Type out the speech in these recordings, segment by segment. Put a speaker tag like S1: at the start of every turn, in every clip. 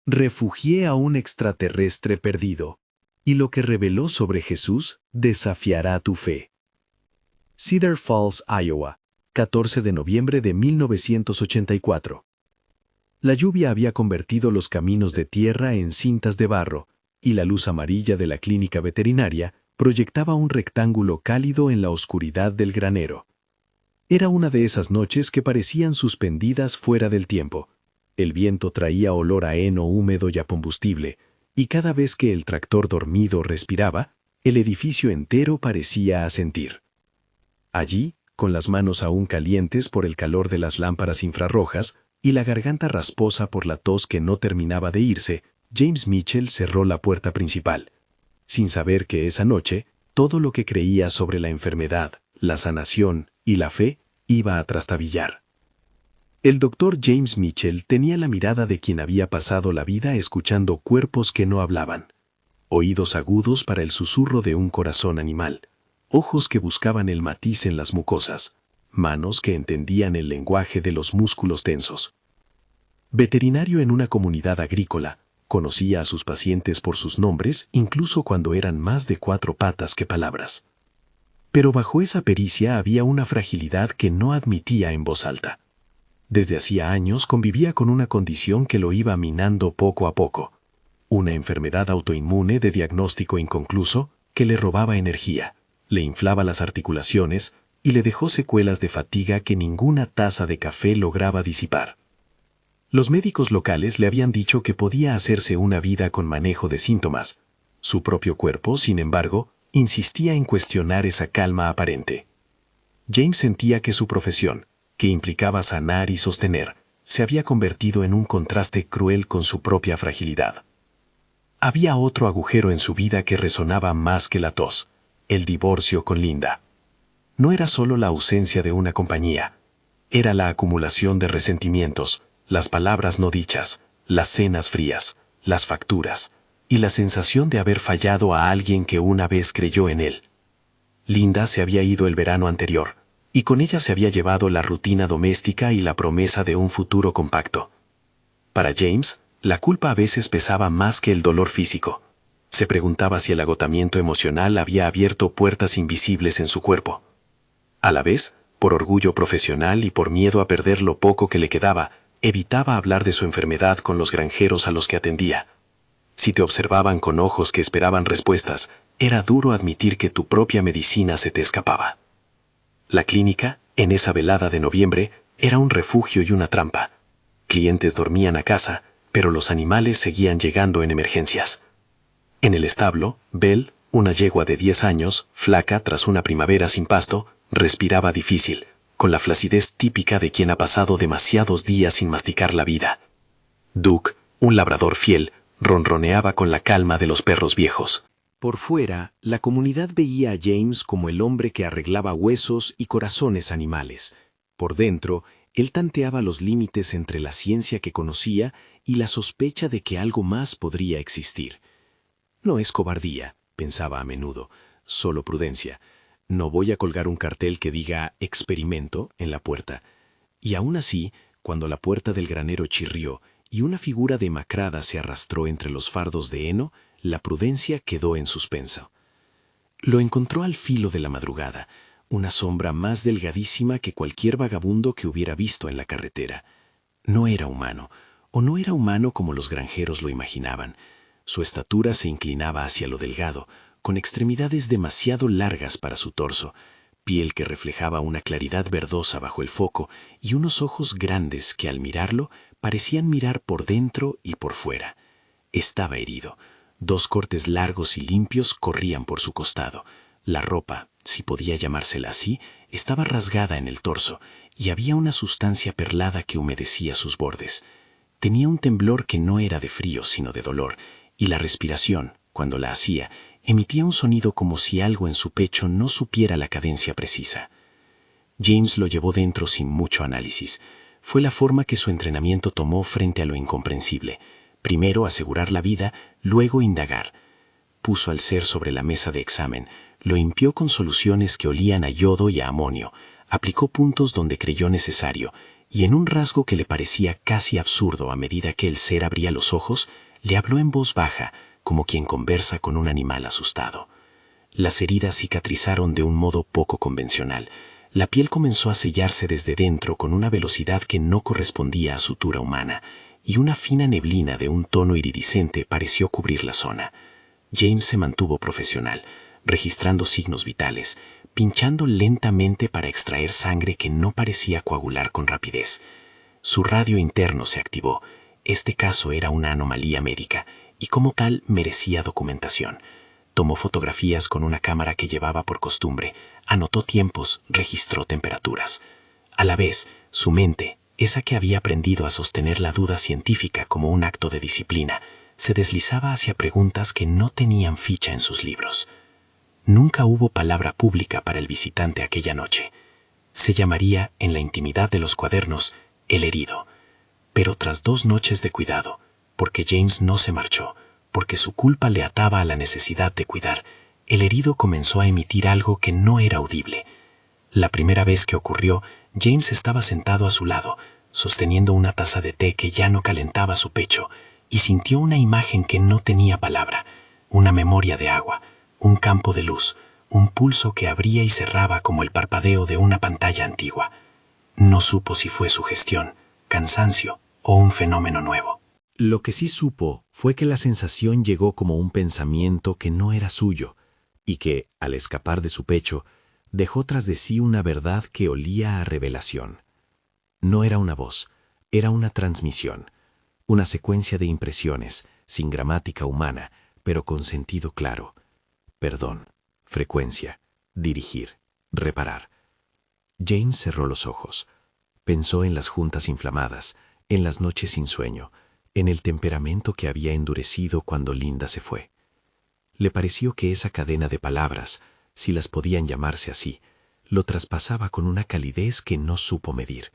S1: Refugié a un extraterrestre perdido, y lo que reveló sobre Jesús desafiará tu fe. Cedar Falls, Iowa, 14 de noviembre de 1984. La lluvia había convertido los caminos de tierra en cintas de barro, y la luz amarilla de la clínica veterinaria proyectaba un rectángulo cálido en la oscuridad del granero. Era una de esas noches que parecían suspendidas fuera del tiempo. El viento traía olor a heno húmedo y a combustible, y cada vez que el tractor dormido respiraba, el edificio entero parecía asentir. Allí, con las manos aún calientes por el calor de las lámparas infrarrojas y la garganta rasposa por la tos que no terminaba de irse, James Mitchell cerró la puerta principal, sin saber que esa noche todo lo que creía sobre la enfermedad, la sanación y la fe iba a trastabillar. El doctor James Mitchell tenía la mirada de quien había pasado la vida escuchando cuerpos que no hablaban, oídos agudos para el susurro de un corazón animal, ojos que buscaban el matiz en las mucosas, manos que entendían el lenguaje de los músculos tensos. Veterinario en una comunidad agrícola, conocía a sus pacientes por sus nombres incluso cuando eran más de 4 patas que palabras. Pero bajo esa pericia había una fragilidad que no admitía en voz alta. Desde hacía años convivía con una condición que lo iba minando poco a poco, una enfermedad autoinmune de diagnóstico inconcluso que le robaba energía, le inflaba las articulaciones y le dejó secuelas de fatiga que ninguna taza de café lograba disipar. Los médicos locales le habían dicho que podía hacerse una vida con manejo de síntomas. Su propio cuerpo, sin embargo, insistía en cuestionar esa calma aparente. James sentía que su profesión, que implicaba sanar y sostener, se había convertido en un contraste cruel con su propia fragilidad. Había otro agujero en su vida que resonaba más que la tos: el divorcio con Linda. No era solo la ausencia de una compañía, era la acumulación de resentimientos, las palabras no dichas, las cenas frías, las facturas, y la sensación de haber fallado a alguien que una vez creyó en él. Linda se había ido el verano anterior, y con ella se había llevado la rutina doméstica y la promesa de un futuro compacto. Para James, la culpa a veces pesaba más que el dolor físico. Se preguntaba si el agotamiento emocional había abierto puertas invisibles en su cuerpo. A la vez, por orgullo profesional y por miedo a perder lo poco que le quedaba, evitaba hablar de su enfermedad con los granjeros a los que atendía. Si te observaban con ojos que esperaban respuestas, era duro admitir que tu propia medicina se te escapaba. La clínica, en esa velada de noviembre, era un refugio y una trampa. Clientes dormían a casa, pero los animales seguían llegando en emergencias. En el establo, Belle, una yegua de 10 años, flaca tras una primavera sin pasto, respiraba difícil, con la flacidez típica de quien ha pasado demasiados días sin masticar la vida. Duke, un labrador fiel, ronroneaba con la calma de los perros viejos. Por fuera, la comunidad veía a James como el hombre que arreglaba huesos y corazones animales. Por dentro, él tanteaba los límites entre la ciencia que conocía y la sospecha de que algo más podría existir. No es cobardía, pensaba a menudo, solo prudencia. No voy a colgar un cartel que diga «experimento» en la puerta. Y aún así, cuando la puerta del granero chirrió y una figura demacrada se arrastró entre los fardos de heno, la prudencia quedó en suspenso. Lo encontró al filo de la madrugada, una sombra más delgadísima que cualquier vagabundo que hubiera visto en la carretera. No era humano, o no era humano como los granjeros lo imaginaban. Su estatura se inclinaba hacia lo delgado, con extremidades demasiado largas para su torso, piel que reflejaba una claridad verdosa bajo el foco y unos ojos grandes que al mirarlo parecían mirar por dentro y por fuera. Estaba herido. 2 cortes largos y limpios corrían por su costado. La ropa, si podía llamársela así, estaba rasgada en el torso y había una sustancia perlada que humedecía sus bordes. Tenía un temblor que no era de frío sino de dolor, y la respiración, cuando la hacía, emitía un sonido como si algo en su pecho no supiera la cadencia precisa. James lo llevó dentro sin mucho análisis. Fue la forma que su entrenamiento tomó frente a lo incomprensible. Primero asegurar la vida, luego indagar. Puso al ser sobre la mesa de examen, lo impió con soluciones que olían a yodo y a amonio, aplicó puntos donde creyó necesario,
S2: y en un rasgo que le parecía casi absurdo a medida que el ser abría los ojos, le habló en voz baja, como quien conversa con un animal asustado. Las heridas cicatrizaron de un modo poco convencional. La piel comenzó a sellarse desde dentro con una velocidad que no correspondía a sutura humana, y una fina neblina de un tono iridiscente pareció cubrir la zona. James se mantuvo profesional, registrando signos vitales, pinchando lentamente para extraer sangre que no parecía coagular con rapidez. Su radio interno se activó. Este caso era una anomalía médica y como tal merecía documentación. Tomó fotografías con una cámara que llevaba por costumbre, anotó tiempos, registró temperaturas. A la vez, su mente, esa que había aprendido a sostener la duda científica como un acto de disciplina, se deslizaba hacia preguntas que no tenían ficha en sus libros. Nunca hubo palabra pública para el visitante aquella noche. Se llamaría, en la intimidad de los cuadernos, el herido. Pero tras 2 noches de cuidado, porque James no se marchó, porque su culpa le ataba a la necesidad de cuidar, el herido comenzó a emitir algo que no era audible. La primera vez que ocurrió, James estaba sentado a su lado, sosteniendo una taza de té que ya no calentaba su pecho, y sintió una imagen que no tenía palabra, una memoria de agua, un campo de luz, un pulso que abría y cerraba como el parpadeo de una pantalla antigua. No supo si fue sugestión, cansancio o un fenómeno nuevo.
S1: Lo que sí supo fue que la sensación llegó como un pensamiento que no era suyo y que, al escapar de su pecho, dejó tras de sí una verdad que olía a revelación. No era una voz, era una transmisión, una secuencia de impresiones, sin gramática humana, pero con sentido claro. Perdón, frecuencia, dirigir, reparar. James cerró los ojos. Pensó en las juntas inflamadas, en las noches sin sueño, en el temperamento que había endurecido cuando Linda se fue. Le pareció que esa cadena de palabras, si las podían llamarse así, lo traspasaba con una calidez que no supo medir.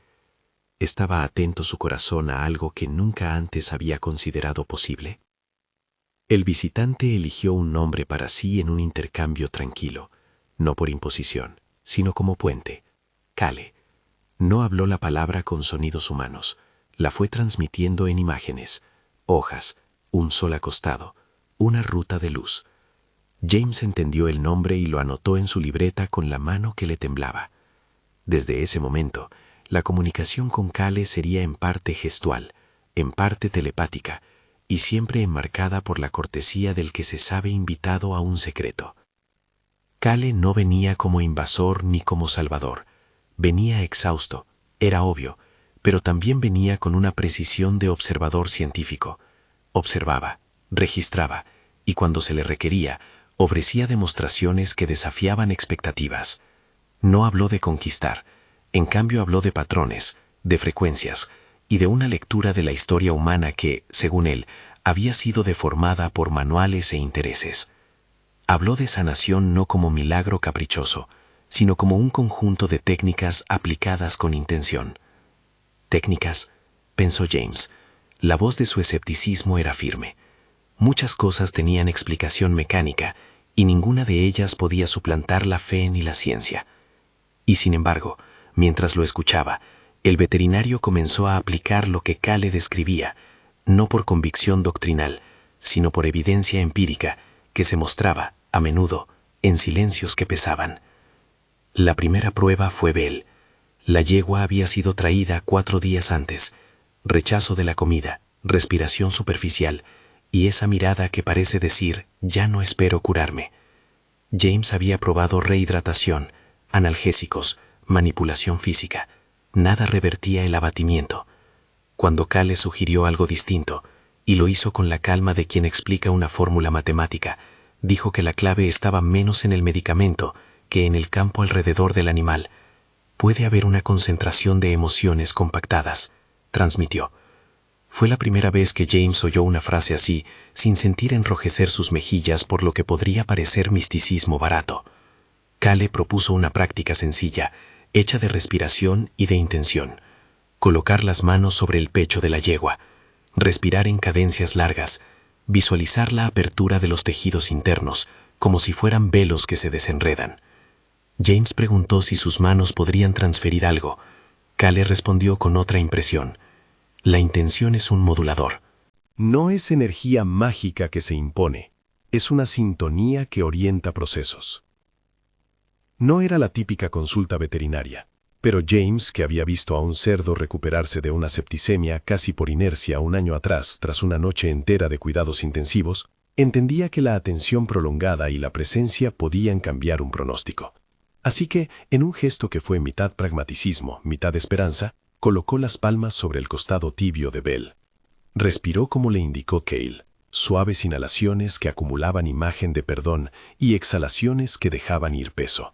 S1: ¿Estaba atento su corazón a algo que nunca antes había considerado posible? El visitante eligió un nombre para sí en un intercambio tranquilo, no por imposición, sino como puente. Cale. No habló la palabra con sonidos humanos, la fue transmitiendo en imágenes, hojas, un sol acostado, una ruta de luz. James entendió el nombre y lo anotó en su libreta con la mano que le temblaba. Desde ese momento, la comunicación con Cale sería en parte gestual, en parte telepática, y siempre enmarcada por la cortesía del que se sabe invitado a un secreto. Cale no venía como invasor ni como salvador. Venía exhausto, era obvio, pero también venía con una precisión de observador científico. Observaba, registraba, y cuando se le requería, ofrecía demostraciones que desafiaban expectativas. No habló de conquistar, en cambio habló de patrones, de frecuencias, y de una lectura de la historia humana que, según él, había sido deformada por manuales e intereses. Habló de sanación no como milagro caprichoso, sino como un conjunto de técnicas aplicadas con intención. Técnicas, pensó James. La voz de su escepticismo era firme. Muchas cosas tenían explicación mecánica y ninguna de ellas podía suplantar la fe ni la ciencia. Y sin embargo, mientras lo escuchaba, el veterinario comenzó a aplicar lo que Cale describía, no por convicción doctrinal, sino por evidencia empírica que se mostraba, a menudo, en silencios que pesaban. La primera prueba fue Bell. La yegua había sido traída 4 días antes. Rechazo de la comida, respiración superficial y esa mirada que parece decir, ya no espero curarme. James había probado rehidratación, analgésicos, manipulación física. Nada revertía el abatimiento. Cuando Cale sugirió algo distinto, y lo hizo con la calma de quien explica una fórmula matemática, dijo que la clave estaba menos en el medicamento que en el campo alrededor del animal. Puede haber una concentración de emociones compactadas, transmitió. Fue la primera vez que James oyó una frase así, sin sentir enrojecer sus mejillas por lo que podría parecer misticismo barato. Cale propuso una práctica sencilla, hecha de respiración y de intención. Colocar las manos sobre el pecho de la yegua, respirar en cadencias largas, visualizar la apertura de los tejidos internos, como si fueran velos que se desenredan. James preguntó si sus manos podrían transferir algo.
S2: Cale respondió con otra impresión. La intención es un modulador.
S1: No es energía mágica que se impone, es una sintonía que orienta procesos. No era la típica consulta veterinaria, pero James, que había visto a un cerdo recuperarse de una septicemia casi por inercia un año atrás tras una noche entera de cuidados intensivos, entendía que la atención prolongada y la presencia podían cambiar un pronóstico. Así que, en un gesto que fue mitad pragmaticismo, mitad esperanza, colocó las palmas sobre el costado tibio de Bell. Respiró como le indicó Cale, suaves inhalaciones que acumulaban imagen de perdón y exhalaciones que dejaban ir peso.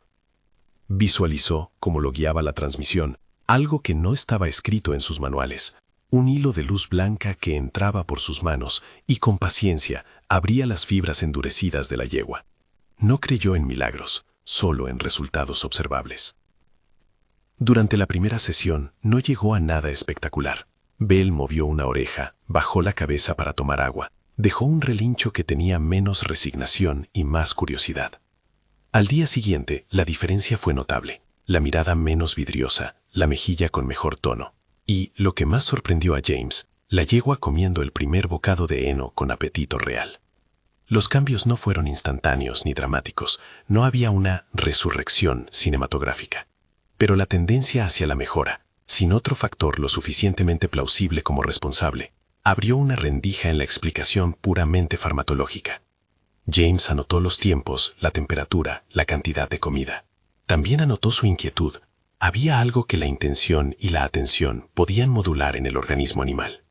S1: Visualizó, como lo guiaba la transmisión, algo que no estaba escrito en sus manuales, un hilo de luz blanca que entraba por sus manos y con paciencia abría las fibras endurecidas de la yegua. No creyó en milagros, solo en resultados observables. Durante la primera sesión no llegó a nada espectacular. Bell movió una oreja, bajó la cabeza para tomar agua, dejó un relincho que tenía menos resignación y más curiosidad. Al día siguiente, la diferencia fue notable. La mirada menos vidriosa, la mejilla con mejor tono. Y, lo que más sorprendió a James, la yegua comiendo el primer bocado de heno con apetito real. Los cambios no fueron instantáneos ni dramáticos, no había una resurrección cinematográfica. Pero la tendencia hacia la mejora, sin otro factor lo suficientemente plausible como responsable, abrió una rendija en la explicación puramente farmacológica. James anotó los tiempos, la temperatura, la cantidad de comida. También anotó su inquietud. Había algo que la intención y la atención podían modular en el organismo animal.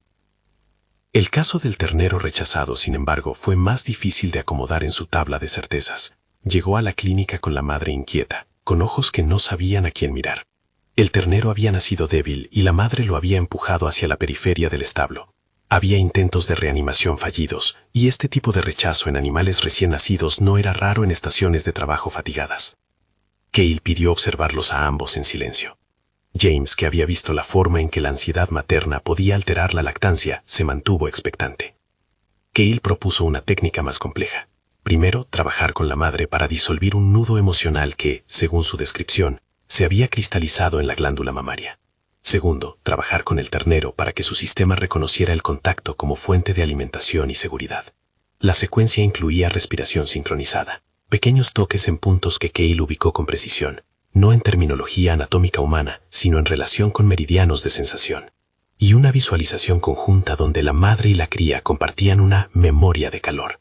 S1: El caso del ternero rechazado, sin embargo, fue más difícil de acomodar en su tabla de certezas. Llegó a la clínica con la madre inquieta, con ojos que no sabían a quién mirar. El ternero había nacido débil y la madre lo había empujado hacia la periferia del establo. Había intentos de reanimación fallidos, y este tipo de rechazo en animales recién nacidos no era raro en estaciones de trabajo fatigadas. Cale pidió observarlos a ambos en silencio. James, que había visto la forma en que la ansiedad materna podía alterar la lactancia, se mantuvo expectante. Cale propuso una técnica más compleja. Primero, trabajar con la madre para disolver un nudo emocional que, según su descripción, se había cristalizado en la glándula mamaria. Segundo, trabajar con el ternero para que su sistema reconociera el contacto como fuente de alimentación y seguridad. La secuencia incluía respiración sincronizada, pequeños toques en puntos que Cale ubicó con precisión, no en terminología anatómica humana, sino en relación con meridianos de sensación, y una visualización conjunta donde la madre y la cría compartían una memoria de calor.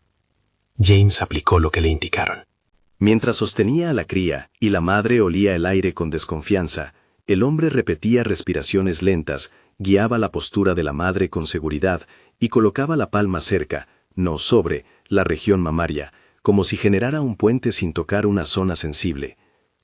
S1: James aplicó lo que le indicaron. Mientras sostenía a la cría y la madre olía el aire con desconfianza, el hombre repetía respiraciones lentas, guiaba la postura de la madre con seguridad y colocaba la palma cerca, no sobre, la región mamaria, como si generara un puente sin tocar una zona sensible.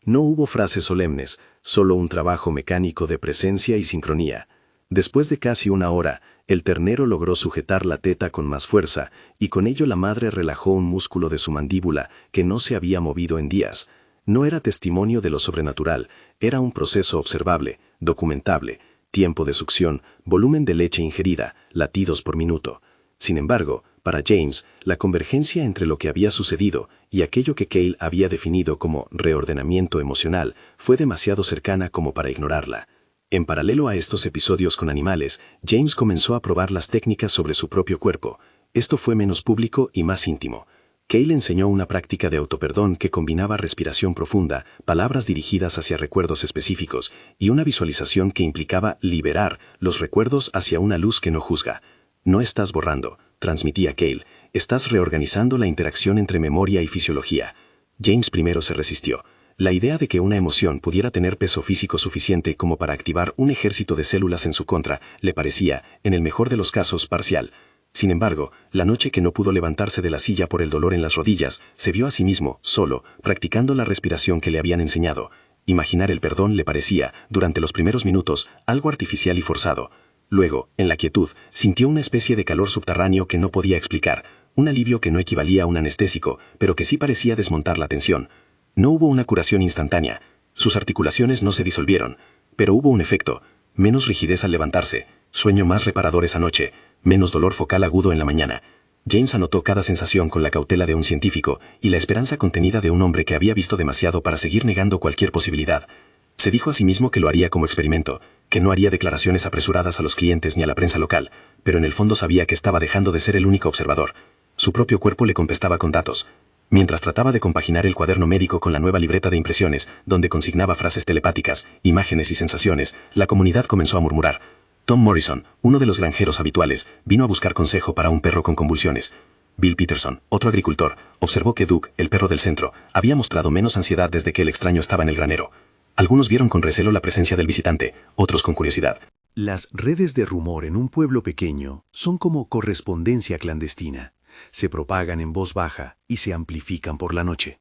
S1: No hubo frases solemnes, solo un trabajo mecánico de presencia y sincronía. Después de casi una hora, el ternero logró sujetar la teta con más fuerza, y con ello la madre relajó un músculo de su mandíbula que no se había movido en días. No era testimonio de lo sobrenatural, era un proceso observable, documentable, tiempo de succión, volumen de leche ingerida, latidos por minuto. Sin embargo, para James, la convergencia entre lo que había sucedido y aquello que Cale había definido como reordenamiento emocional fue demasiado cercana como para ignorarla. En paralelo a estos episodios con animales, James comenzó a probar las técnicas sobre su propio cuerpo. Esto fue menos público y más íntimo. Cale enseñó una práctica de autoperdón que combinaba respiración profunda, palabras dirigidas hacia recuerdos específicos y una visualización que implicaba liberar los recuerdos hacia una luz que no juzga. No estás borrando, transmitía Cale, estás reorganizando la interacción entre memoria y fisiología. James primero se resistió. La idea de que una emoción pudiera tener peso físico suficiente como para activar un ejército de células en su contra le parecía, en el mejor de los casos, parcial. Sin embargo, la noche que no pudo levantarse de la silla por el dolor en las rodillas, se vio a sí mismo, solo, practicando la respiración que le habían enseñado. Imaginar el perdón le parecía, durante los primeros minutos, algo artificial y forzado. Luego, en la quietud, sintió una especie de calor subterráneo que no podía explicar, un alivio que no equivalía a un anestésico, pero que sí parecía desmontar la tensión. No hubo una curación instantánea. Sus articulaciones no se disolvieron, pero hubo un efecto, menos rigidez al levantarse, sueño más reparador esa noche, menos dolor focal agudo en la mañana. James anotó cada sensación con la cautela de un científico y la esperanza contenida de un hombre que había visto demasiado para seguir negando cualquier posibilidad. Se dijo a sí mismo que lo haría como experimento,
S2: que no haría declaraciones apresuradas a los clientes ni a la prensa local, pero en el fondo sabía que estaba dejando de ser el único observador. Su propio cuerpo le contestaba con datos. Mientras trataba de compaginar el cuaderno médico con la nueva libreta de impresiones, donde consignaba frases telepáticas, imágenes y sensaciones, la comunidad comenzó a murmurar. Tom Morrison, uno de los granjeros habituales, vino a buscar consejo para un perro con convulsiones. Bill Peterson, otro agricultor, observó que Duke, el perro del centro, había mostrado menos ansiedad desde que el extraño estaba en el granero. Algunos vieron con recelo la presencia del visitante, otros con curiosidad.
S1: Las redes de rumor en un pueblo pequeño son como correspondencia clandestina. Se propagan en voz baja y se amplifican por la noche.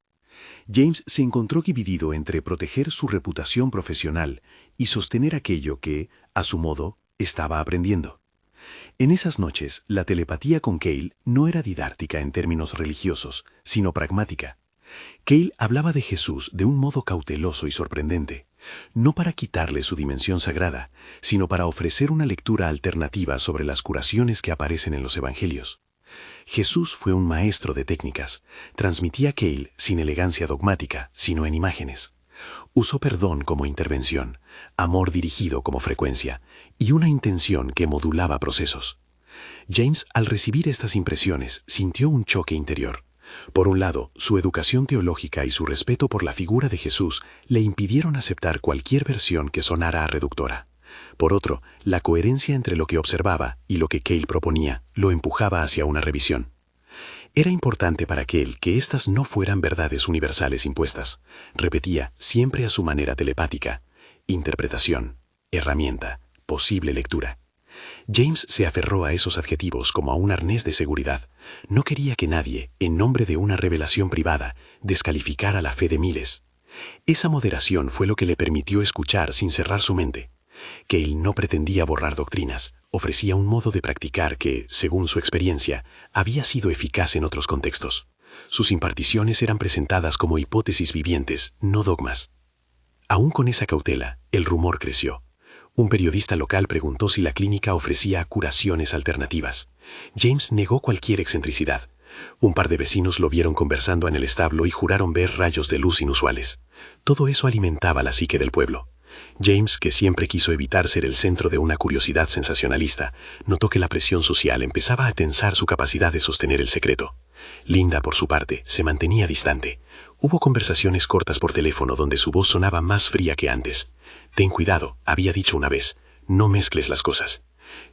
S1: James se encontró dividido entre proteger su reputación profesional y sostener aquello que, a su modo, estaba aprendiendo. En esas noches, la telepatía con Cale no era didáctica en términos religiosos, sino pragmática. Cale hablaba de Jesús de un modo cauteloso y sorprendente, no para quitarle su dimensión sagrada, sino para ofrecer una lectura alternativa sobre las curaciones que aparecen en los evangelios. Jesús fue un maestro de técnicas, transmitía Cale sin elegancia dogmática, sino en imágenes. Usó perdón como intervención, amor dirigido como frecuencia y una intención que modulaba procesos. James, al recibir estas impresiones, sintió un choque interior. Por un lado, su educación teológica y su respeto por la figura de Jesús le impidieron aceptar cualquier versión que sonara a reductora. Por otro, la coherencia entre lo que observaba y lo que Cale proponía lo empujaba hacia una revisión. Era importante para Cale que estas no fueran verdades universales impuestas. Repetía, siempre a su manera telepática: interpretación, herramienta, posible lectura. James se aferró a esos adjetivos como a un arnés de seguridad. No quería que nadie, en nombre de una revelación privada, descalificara la fe de miles. Esa moderación fue lo que le permitió escuchar sin cerrar su mente. Cale no pretendía borrar doctrinas, ofrecía un modo de practicar que, según su experiencia, había sido eficaz en otros contextos. Sus imparticiones eran presentadas como hipótesis vivientes, no dogmas. Aún con esa cautela, el rumor creció. Un periodista local preguntó si la clínica ofrecía curaciones alternativas. James negó cualquier excentricidad. Un par de vecinos lo vieron conversando en el establo y juraron ver rayos de luz inusuales. Todo eso alimentaba la psique del pueblo. James, que siempre quiso evitar ser el centro de una curiosidad sensacionalista, notó que la presión social empezaba a tensar su capacidad de sostener el secreto. Linda, por su parte, se mantenía distante. Hubo conversaciones cortas por teléfono donde su voz sonaba más fría que antes. «Ten cuidado», había dicho una vez, «no mezcles las cosas».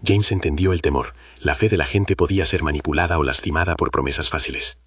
S1: James entendió el temor. La fe de la gente podía ser manipulada o lastimada por promesas fáciles.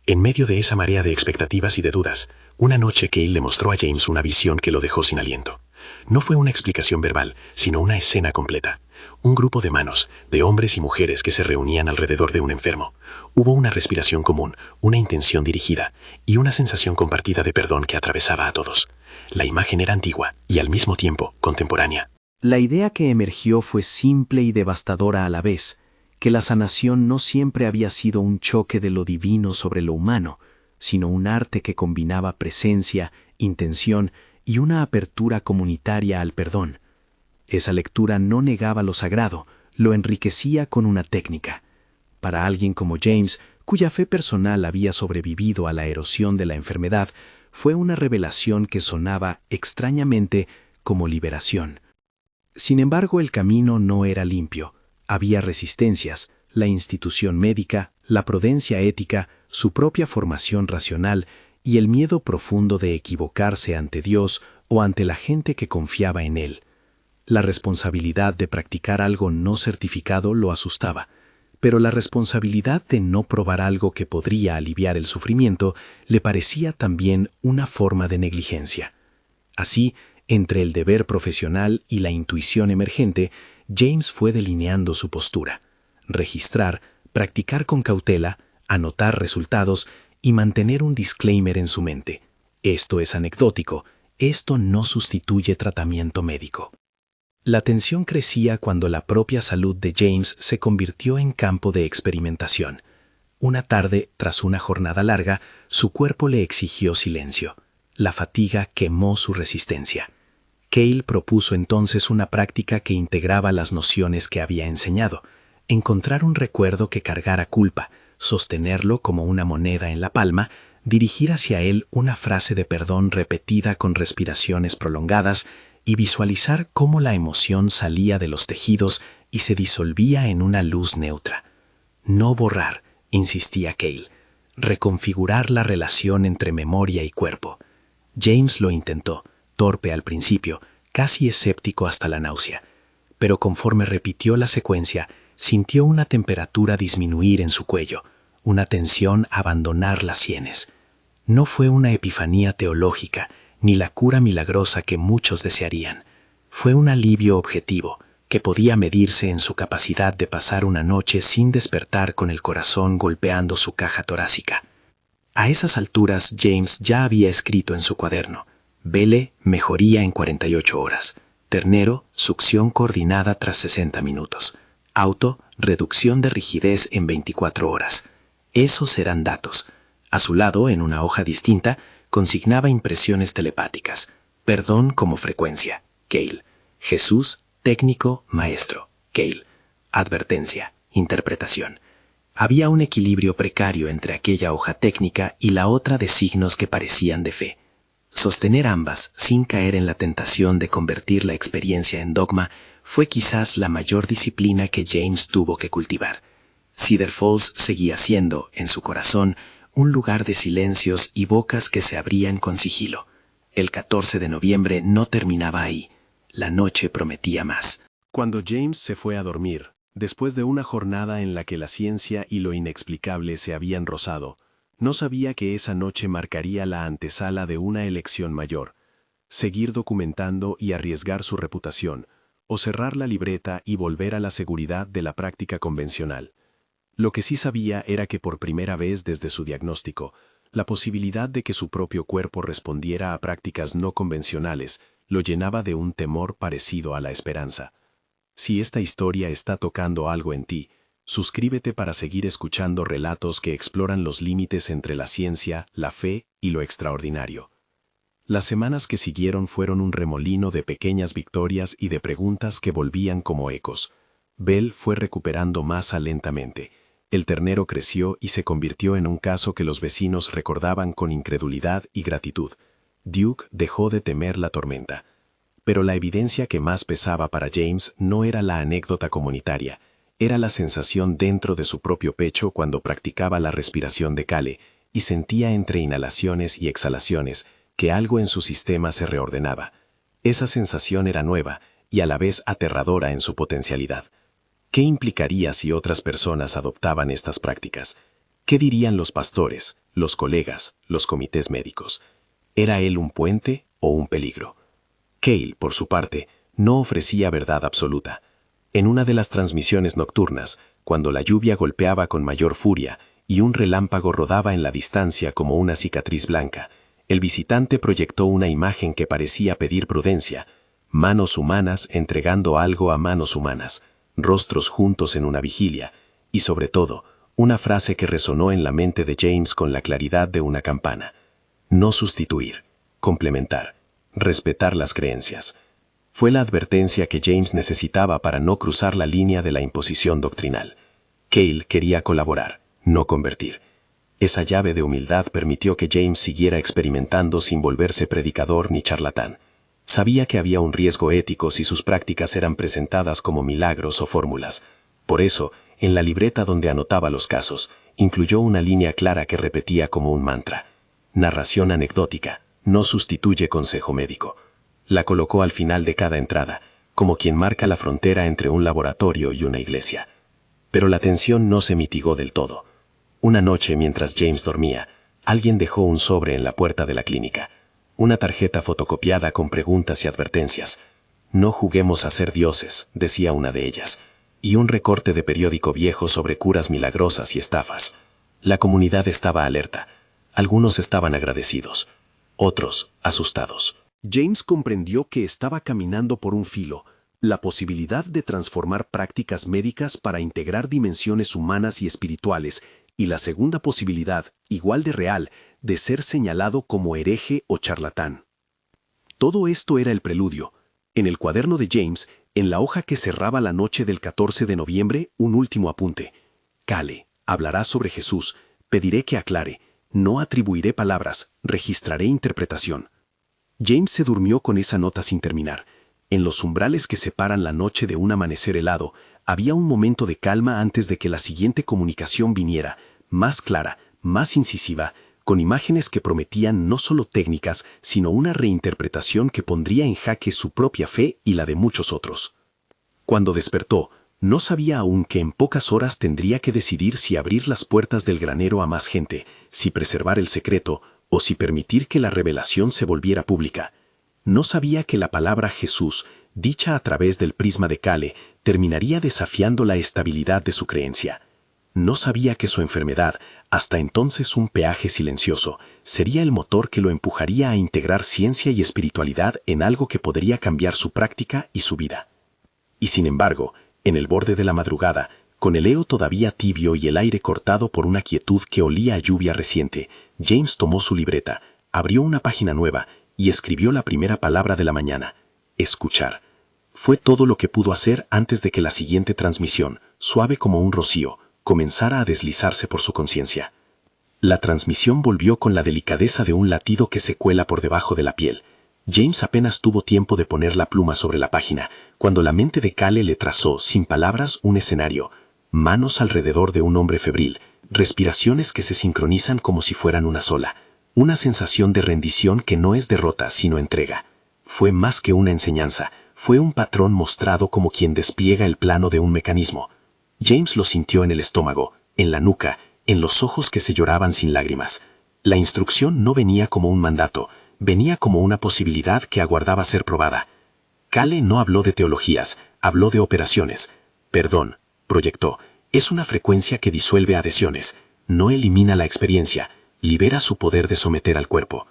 S1: En medio de esa marea de expectativas y de dudas, una noche Cale le mostró a James una visión que lo dejó sin aliento. No fue una explicación verbal, sino una escena completa. Un grupo de manos, de hombres y mujeres que se reunían alrededor de un enfermo. Hubo una respiración común, una intención dirigida y una sensación compartida de perdón que atravesaba a todos. La imagen era antigua y al mismo tiempo contemporánea.
S3: La idea que emergió fue simple y devastadora a la vez, que la sanación no siempre había sido un choque de lo divino sobre lo humano, sino un arte que combinaba presencia, intención y una apertura comunitaria al perdón. Esa lectura no negaba lo sagrado, lo enriquecía con una técnica. Para alguien como James, cuya fe personal había sobrevivido a la erosión de la enfermedad, fue una revelación que sonaba extrañamente como liberación. Sin embargo, el camino no era limpio. Había resistencias, la institución médica, la prudencia ética, su propia formación racional y el miedo profundo de equivocarse ante Dios o ante la gente que confiaba en Él. La responsabilidad de practicar algo no certificado lo asustaba, pero la responsabilidad de no probar algo que podría aliviar el sufrimiento le parecía también una forma de negligencia. Así, entre el deber profesional y la intuición emergente, James fue delineando su postura: registrar, practicar con cautela, anotar resultados y mantener un disclaimer en su mente. Esto es anecdótico, esto no sustituye tratamiento médico. La tensión crecía cuando la propia salud de James se convirtió en campo de experimentación. Una tarde, tras una jornada larga, su cuerpo le exigió silencio. La fatiga quemó su resistencia. Cale propuso entonces una práctica que integraba las nociones que había enseñado: encontrar un recuerdo que cargara culpa, sostenerlo como una moneda en la palma, dirigir hacia él una frase de perdón repetida con respiraciones prolongadas
S2: y visualizar cómo la emoción salía de los tejidos y se disolvía en una luz neutra. No borrar, insistía Cale, reconfigurar la relación entre memoria y cuerpo. James lo intentó, torpe al principio, casi escéptico hasta la náusea, pero conforme repitió la secuencia, sintió una temperatura disminuir en su cuello, una tensión abandonar las sienes. No fue una epifanía teológica, ni la cura milagrosa que muchos desearían. Fue un alivio objetivo, que podía medirse en su capacidad de pasar una noche sin despertar con el corazón golpeando su caja torácica. A esas alturas, James ya había escrito en su cuaderno: Vele, mejoría en 48 horas. Ternero, succión coordinada tras 60 minutos. Auto, reducción de rigidez en 24 horas. Esos eran datos. A su lado, en una hoja distinta, consignaba impresiones telepáticas. Perdón como frecuencia, Cale. Jesús, técnico, maestro, Cale. Advertencia, interpretación. Había un equilibrio precario entre aquella hoja técnica y la otra de signos que parecían de fe. Sostener ambas, sin caer en la tentación de convertir la experiencia en dogma, fue quizás la mayor disciplina que James tuvo que cultivar. Cedar Falls seguía siendo, en su corazón, un lugar de silencios y bocas que se abrían con sigilo. El 14 de noviembre no terminaba ahí. La noche prometía más.
S3: Cuando James se fue a dormir, después de una jornada en la que la ciencia y lo inexplicable se habían rozado, no sabía que esa noche marcaría la antesala de una elección mayor: seguir documentando y arriesgar su reputación, o cerrar la libreta y volver a la seguridad de la práctica convencional. Lo que sí sabía era que por primera vez desde su diagnóstico, la posibilidad de que su propio cuerpo respondiera a prácticas no convencionales lo llenaba de un temor parecido a la esperanza. Si esta historia está tocando algo en ti, suscríbete para seguir escuchando relatos que exploran los límites entre la ciencia, la fe y lo extraordinario. Las semanas que siguieron fueron un remolino de pequeñas victorias y de preguntas que volvían como ecos. Bell fue recuperando masa lentamente. El ternero creció y se convirtió en un caso que los vecinos recordaban con incredulidad y gratitud. Duke dejó de temer la tormenta. Pero la evidencia que más pesaba para James no era la anécdota comunitaria, era la sensación dentro de su propio pecho cuando practicaba la respiración de Cale y sentía entre inhalaciones y exhalaciones que algo en su sistema se reordenaba. Esa sensación era nueva y a la vez aterradora en su potencialidad. ¿Qué implicaría si otras personas adoptaban estas prácticas? ¿Qué dirían los pastores, los colegas, los comités médicos? ¿Era él un puente o un peligro? Cale, por su parte, no ofrecía verdad absoluta. En una de las transmisiones nocturnas, cuando la lluvia golpeaba con mayor furia y un relámpago rodaba en la distancia como una cicatriz blanca, el visitante proyectó una imagen que parecía pedir prudencia: manos humanas entregando algo a manos humanas, rostros juntos en una vigilia, y sobre todo, una frase que resonó en la mente de James con la claridad de una campana: no sustituir, complementar, respetar las creencias. Fue la advertencia que James necesitaba para no cruzar la línea de la imposición doctrinal. Cale quería colaborar, no convertir. Esa llave de humildad permitió que James siguiera experimentando sin volverse predicador ni charlatán. Sabía que había un riesgo ético si sus prácticas eran presentadas como milagros o fórmulas. Por eso, en la libreta donde anotaba los casos, incluyó una línea clara que repetía como un mantra: narración anecdótica, no sustituye consejo médico. La colocó al final de cada entrada, como quien marca la frontera entre un laboratorio y una iglesia. Pero la tensión no se mitigó del todo. Una noche, mientras James dormía, alguien dejó un sobre en la puerta de la clínica. Una tarjeta fotocopiada con preguntas y advertencias. No juguemos a ser dioses, decía una de ellas. Y un recorte de periódico viejo sobre curas milagrosas y estafas. La comunidad estaba alerta. Algunos estaban agradecidos. Otros, asustados.
S1: James comprendió que estaba caminando por un filo: la posibilidad de transformar prácticas médicas para integrar dimensiones humanas y espirituales, y la segunda posibilidad, igual de real, de ser señalado como hereje o charlatán. Todo esto era el preludio. En el cuaderno de James, en la hoja que cerraba la noche del 14 de noviembre, un último apunte: Cale, hablará sobre Jesús, pediré que aclare, no atribuiré palabras, registraré interpretación. James se durmió con esa nota sin terminar,
S3: En los umbrales que separan la noche de un amanecer helado, había un momento de calma antes de que la siguiente comunicación viniera, más clara, más incisiva, con imágenes que prometían no solo técnicas, sino una reinterpretación que pondría en jaque su propia fe y la de muchos otros. Cuando despertó, no sabía aún que en pocas horas tendría que decidir si abrir las puertas del granero a más gente, si preservar el secreto o si permitir que la revelación se volviera pública. No sabía que la palabra Jesús, dicha a través del prisma de Cale, terminaría desafiando la estabilidad de su creencia. No sabía que su enfermedad, hasta entonces un peaje silencioso, sería el motor que lo empujaría a integrar ciencia y espiritualidad en algo que podría cambiar su práctica y su vida. Y sin embargo, en el borde de la madrugada, con el Leo todavía tibio y el aire cortado por una quietud que olía a lluvia reciente, James tomó su libreta, abrió una página nueva y escribió la primera palabra de la mañana: escuchar. Fue todo lo que pudo hacer antes de que la siguiente transmisión, suave como un rocío, comenzara a deslizarse por su conciencia. La transmisión volvió con la delicadeza de un latido que se cuela por debajo de la piel. James apenas tuvo tiempo de poner la pluma sobre la página, cuando la mente de Cale le trazó, sin palabras, un escenario: manos alrededor de un hombre febril, respiraciones que se sincronizan como si fueran una sola, una sensación de rendición que no es derrota sino entrega. Fue más que una enseñanza, fue un patrón mostrado como quien despliega el plano de un mecanismo. James lo sintió en el estómago, en la nuca, en los ojos que se lloraban sin lágrimas. La instrucción no venía como un mandato, venía como una posibilidad que aguardaba ser probada. Cale no habló de teologías, habló de operaciones. Perdón, proyectó, es una frecuencia que disuelve adhesiones, no elimina la experiencia, libera su poder de someter al cuerpo.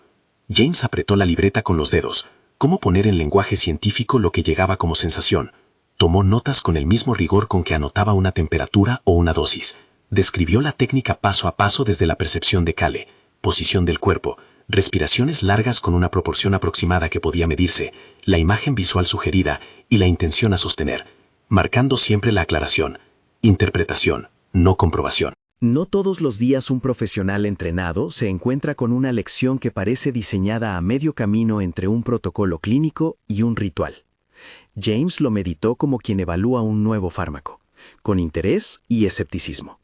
S3: James apretó la libreta con los dedos. ¿Cómo poner en lenguaje científico lo que llegaba como sensación? Tomó notas con el mismo rigor con que anotaba una temperatura o una dosis. Describió la técnica paso a paso desde la percepción de Cale: posición del cuerpo, respiraciones largas con una proporción aproximada que podía medirse, la imagen visual sugerida y la intención a sostener, marcando siempre la aclaración: interpretación, no comprobación.
S1: No todos los días un profesional entrenado se encuentra con una lección que parece diseñada a medio camino entre un protocolo clínico y un ritual. James lo meditó como quien evalúa un nuevo fármaco, con interés y escepticismo.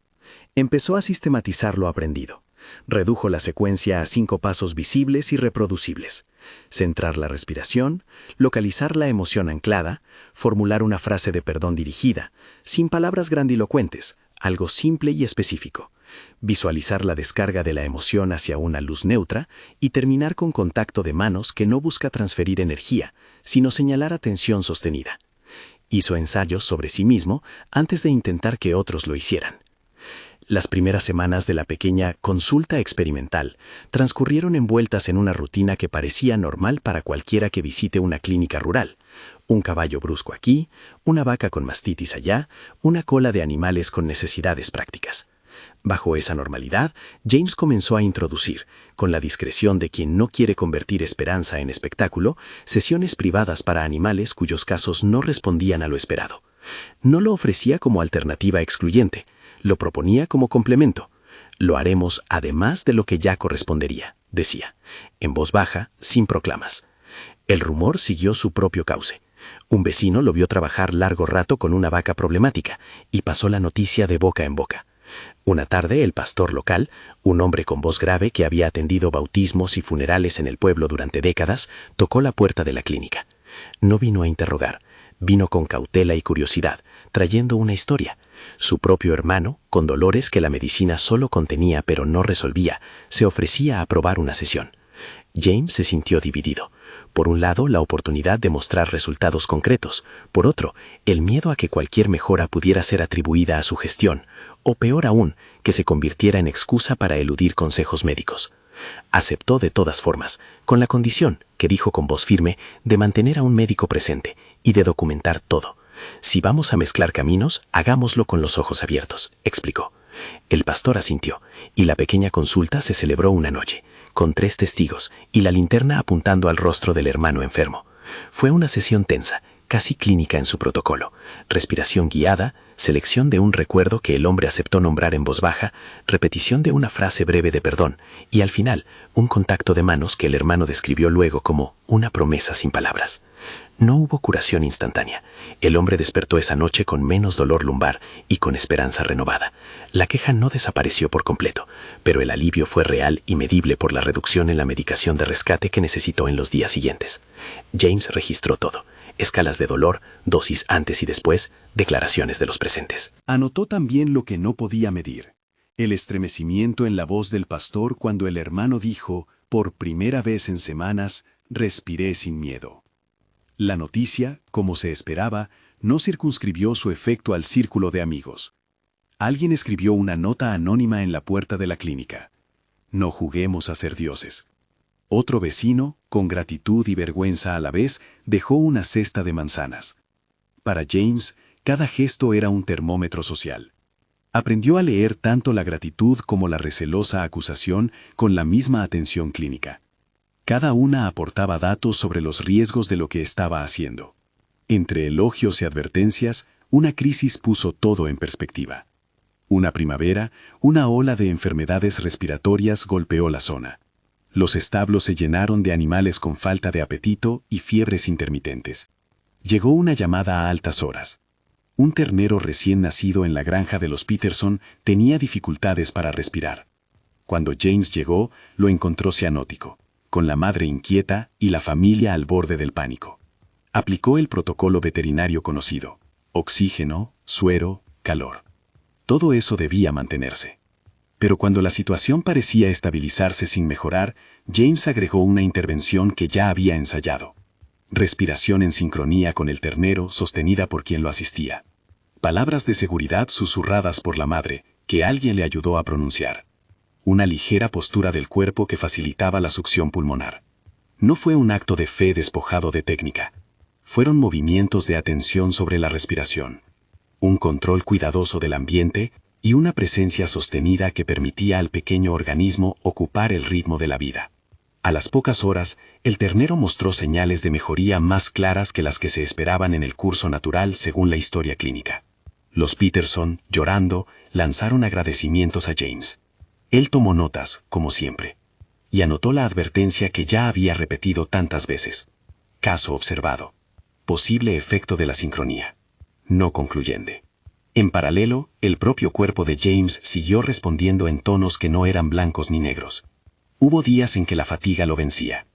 S1: Empezó a sistematizar lo aprendido. Redujo la secuencia a 5 pasos visibles y reproducibles: centrar la respiración, localizar la emoción anclada, formular una frase de perdón dirigida, sin palabras grandilocuentes, algo simple y específico, visualizar la descarga de la emoción hacia una luz neutra y terminar con contacto de manos que no busca transferir energía, sino señalar atención sostenida. Hizo ensayos sobre sí mismo antes de intentar que otros lo hicieran. Las primeras semanas de la pequeña consulta experimental transcurrieron envueltas en una rutina que parecía normal para cualquiera que visite una clínica rural: un caballo brusco aquí, una vaca con mastitis allá, una cola de animales con necesidades prácticas. Bajo esa normalidad, James comenzó a introducir, con la discreción de quien no quiere convertir esperanza en espectáculo, sesiones privadas para animales cuyos casos no respondían a lo esperado. No lo ofrecía como alternativa excluyente, lo proponía como complemento. Lo haremos además de lo que ya correspondería, decía, en voz baja, sin proclamas. El rumor siguió su propio cauce. Un vecino lo vio trabajar largo rato con una vaca problemática y pasó la noticia de boca en boca. Una tarde el pastor local, un hombre con voz grave que había atendido bautismos y funerales en el pueblo durante décadas, tocó la puerta de la clínica. No vino a interrogar, vino con cautela y curiosidad, trayendo una historia. Su propio hermano, con dolores que la medicina solo contenía pero no resolvía, se ofrecía a probar una sesión. James se sintió dividido. Por un lado, la oportunidad de mostrar resultados concretos. Por otro, el miedo a que cualquier mejora pudiera ser atribuida a su gestión, o peor aún, que se convirtiera en excusa para eludir consejos médicos. Aceptó de todas formas, con la condición, que dijo con voz firme, de mantener a un médico presente y de documentar todo. Si vamos a mezclar caminos, hagámoslo con los ojos abiertos, explicó. El pastor asintió, y la pequeña consulta se celebró una noche, con 3 testigos y la linterna apuntando al rostro del hermano enfermo. Fue una sesión tensa,
S2: casi clínica en su protocolo: respiración guiada, selección de un recuerdo que el hombre aceptó nombrar en voz baja, repetición de una frase breve de perdón y, al final, un contacto de manos que el hermano describió luego como una promesa sin palabras. No hubo curación instantánea. El hombre despertó esa noche con menos dolor lumbar y con esperanza renovada. La queja no desapareció por completo, pero el alivio fue real y medible por la reducción en la medicación de rescate que necesitó en los días siguientes. James registró todo: escalas de dolor, dosis antes y después, declaraciones de los presentes.
S1: Anotó también lo que no podía medir: el estremecimiento en la voz del pastor cuando el hermano dijo, por primera vez en semanas, respiré sin miedo. La noticia, como se esperaba, no circunscribió su efecto al círculo de amigos. Alguien escribió una nota anónima en la puerta de la clínica: no juguemos a ser dioses. Otro vecino, con gratitud y vergüenza a la vez, dejó una cesta de manzanas. Para James, cada gesto era un termómetro social. Aprendió a leer tanto la gratitud como la recelosa acusación con la misma atención clínica. Cada una aportaba datos sobre los riesgos de lo que estaba haciendo. Entre elogios y advertencias, una crisis puso todo en perspectiva. Una primavera, una ola de enfermedades respiratorias golpeó la zona. Los establos se llenaron de animales con falta de apetito y fiebres intermitentes. Llegó una llamada a altas horas. Un ternero recién nacido en la granja de los Peterson tenía dificultades para respirar. Cuando James llegó, lo encontró cianótico, con la madre inquieta y la familia al borde del pánico. Aplicó el protocolo veterinario conocido: oxígeno, suero, calor. Todo eso debía mantenerse. Pero cuando la situación parecía estabilizarse sin mejorar, James agregó una intervención que ya había ensayado: respiración en sincronía con el ternero sostenida por quien lo asistía. Palabras de seguridad susurradas por la madre, que alguien le ayudó a pronunciar. Una ligera postura del cuerpo que facilitaba la succión pulmonar. No fue un acto de fe despojado de técnica. Fueron movimientos de atención sobre la respiración. Un control cuidadoso del ambiente y una presencia sostenida que permitía al pequeño organismo ocupar el ritmo de la vida. A las pocas horas, el ternero mostró señales de mejoría más claras que las que se esperaban en el curso natural según la historia clínica. Los Peterson, llorando, lanzaron agradecimientos a James. Él tomó notas, como siempre, y anotó la advertencia que ya había repetido tantas veces. Caso observado. Posible efecto de la sincronía. No concluyente. En paralelo, el propio cuerpo de James siguió respondiendo en tonos que no eran blancos ni negros. Hubo días en que la fatiga lo vencía,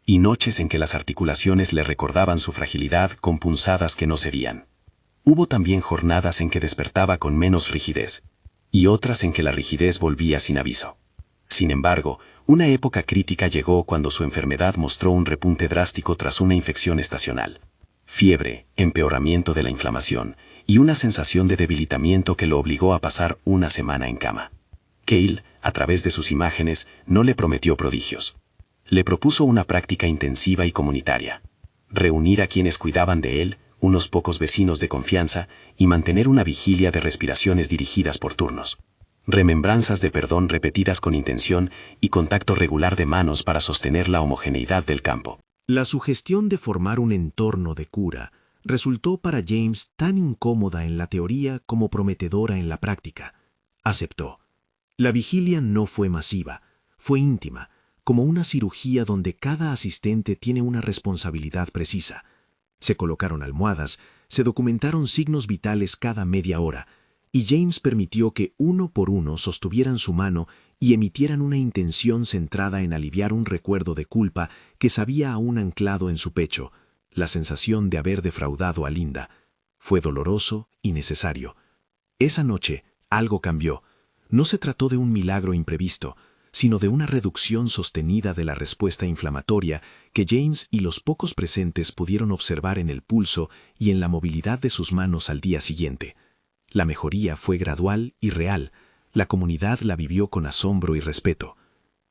S1: y noches en que las articulaciones le recordaban su fragilidad con punzadas que no cedían. Hubo también jornadas en que despertaba con menos rigidez, y otras en que la rigidez volvía sin aviso. Sin embargo, una época crítica llegó cuando su enfermedad mostró un repunte drástico tras una infección estacional. Fiebre, empeoramiento de la inflamación y una sensación de debilitamiento que lo obligó a pasar una semana en cama. Cale, a través de sus imágenes, no le prometió prodigios. Le propuso una práctica intensiva y comunitaria. Reunir a quienes cuidaban de él, unos pocos vecinos de confianza, y mantener una vigilia de respiraciones dirigidas por turnos. Remembranzas de perdón repetidas con intención y contacto regular de manos para sostener la homogeneidad del campo.
S3: La sugestión de formar un entorno de cura resultó para James tan incómoda en la teoría como prometedora en la práctica. Aceptó. La vigilia no fue masiva, fue íntima, como una cirugía donde cada asistente tiene una responsabilidad precisa. Se colocaron almohadas, se documentaron signos vitales cada media hora, y James permitió que uno por uno sostuvieran su mano y emitieran una intención centrada en aliviar un recuerdo de culpa que sabía aún anclado en su pecho, la sensación de haber defraudado a Linda. Fue doloroso y necesario. Esa noche, algo cambió. No se trató de un milagro imprevisto, sino de una reducción sostenida de la respuesta inflamatoria que James y los pocos presentes pudieron observar en el pulso y en la movilidad de sus manos al día siguiente. La mejoría fue gradual y real. La comunidad la vivió con asombro y respeto.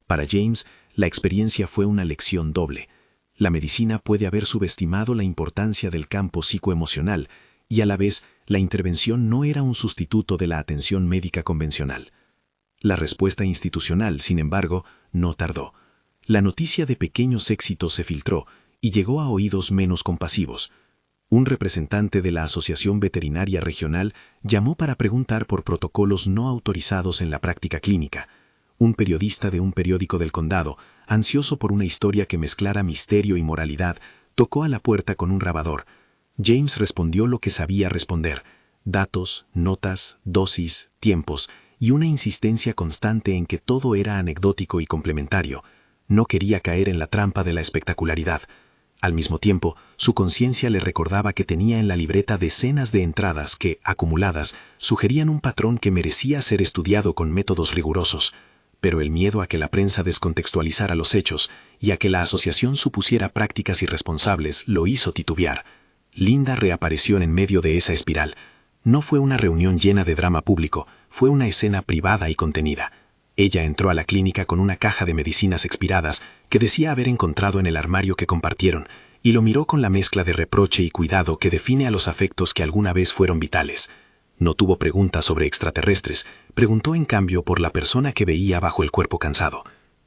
S3: Para James, la experiencia fue una lección doble. La medicina puede haber subestimado la importancia del campo psicoemocional y a la vez la intervención no era un sustituto de la atención médica convencional. La respuesta institucional, sin embargo, no tardó. La noticia de pequeños éxitos se filtró y llegó a oídos menos compasivos.
S1: Un representante de la Asociación Veterinaria Regional llamó para preguntar por protocolos no autorizados en la práctica clínica. Un periodista de un periódico del condado, ansioso por una historia que mezclara misterio y moralidad, tocó a la puerta con un grabador. James respondió lo que sabía responder: datos, notas, dosis, tiempos y una insistencia constante en que todo era anecdótico y complementario. No quería caer en la trampa de la espectacularidad. Al mismo tiempo, su conciencia le recordaba que tenía en la libreta decenas de entradas que, acumuladas, sugerían un patrón que merecía ser estudiado con métodos rigurosos. Pero el miedo a que la prensa descontextualizara los hechos y a que la asociación supusiera prácticas irresponsables lo hizo titubear. Linda reapareció en medio de esa espiral. No fue una reunión llena de drama público, fue una escena privada y contenida. Ella entró a la clínica con una caja de medicinas expiradas que decía haber encontrado en el armario que compartieron, y lo miró con la mezcla de reproche y cuidado que define a los afectos que alguna vez fueron vitales. No tuvo preguntas sobre extraterrestres, preguntó en cambio por la persona que veía bajo el cuerpo cansado.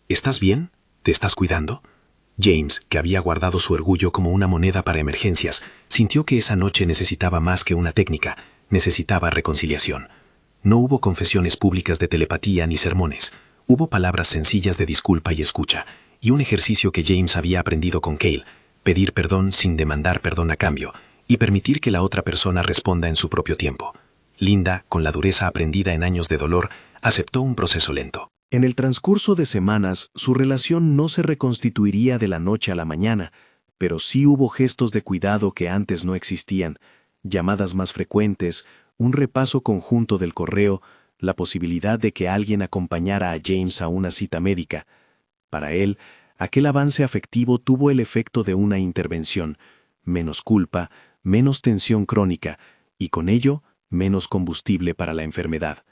S1: ¿Estás bien? ¿Te estás cuidando? James, que había guardado su orgullo como una moneda para emergencias, sintió que esa noche necesitaba más que una técnica, necesitaba reconciliación. No hubo confesiones públicas de telepatía ni sermones. Hubo palabras sencillas de disculpa y escucha, y un ejercicio que James había aprendido con Cale: pedir perdón sin demandar perdón a cambio, y permitir que la otra persona responda en su propio tiempo. Linda, con la dureza aprendida en años de dolor, aceptó un proceso lento.
S3: En el transcurso de semanas, su relación no se reconstituiría de la noche a la mañana, pero sí hubo gestos de cuidado que antes no existían, llamadas más frecuentes, un repaso conjunto del correo, la posibilidad de que alguien acompañara a James a una cita médica. Para él, aquel avance afectivo tuvo el efecto de una intervención: menos culpa, menos tensión crónica, y con ello, menos combustible para la enfermedad.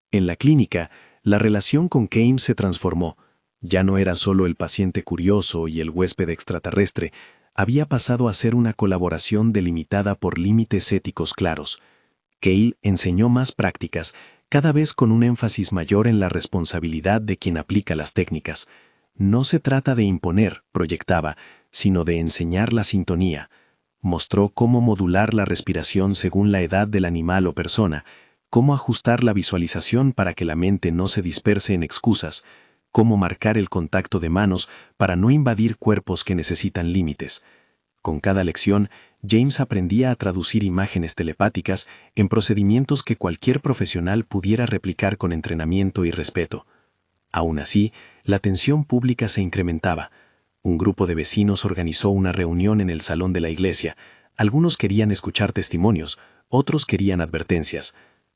S3: En la clínica, la relación con James se transformó. Ya no era solo el paciente curioso y el huésped extraterrestre, había pasado a ser una colaboración delimitada por límites éticos claros. Cale enseñó más prácticas, cada vez con un énfasis mayor en la responsabilidad de quien aplica las técnicas. No se trata de imponer, proyectaba, sino de enseñar la sintonía. Mostró cómo modular la respiración según la edad del animal o persona, cómo ajustar la visualización para que la mente no se disperse en excusas, cómo marcar el contacto de manos para no invadir cuerpos que necesitan límites. Con cada lección, James aprendía a traducir imágenes telepáticas en procedimientos que cualquier profesional pudiera replicar con entrenamiento y respeto. Aún así, la tensión pública se incrementaba. Un grupo de vecinos organizó una reunión en el salón de la iglesia. Algunos querían escuchar testimonios, otros querían advertencias.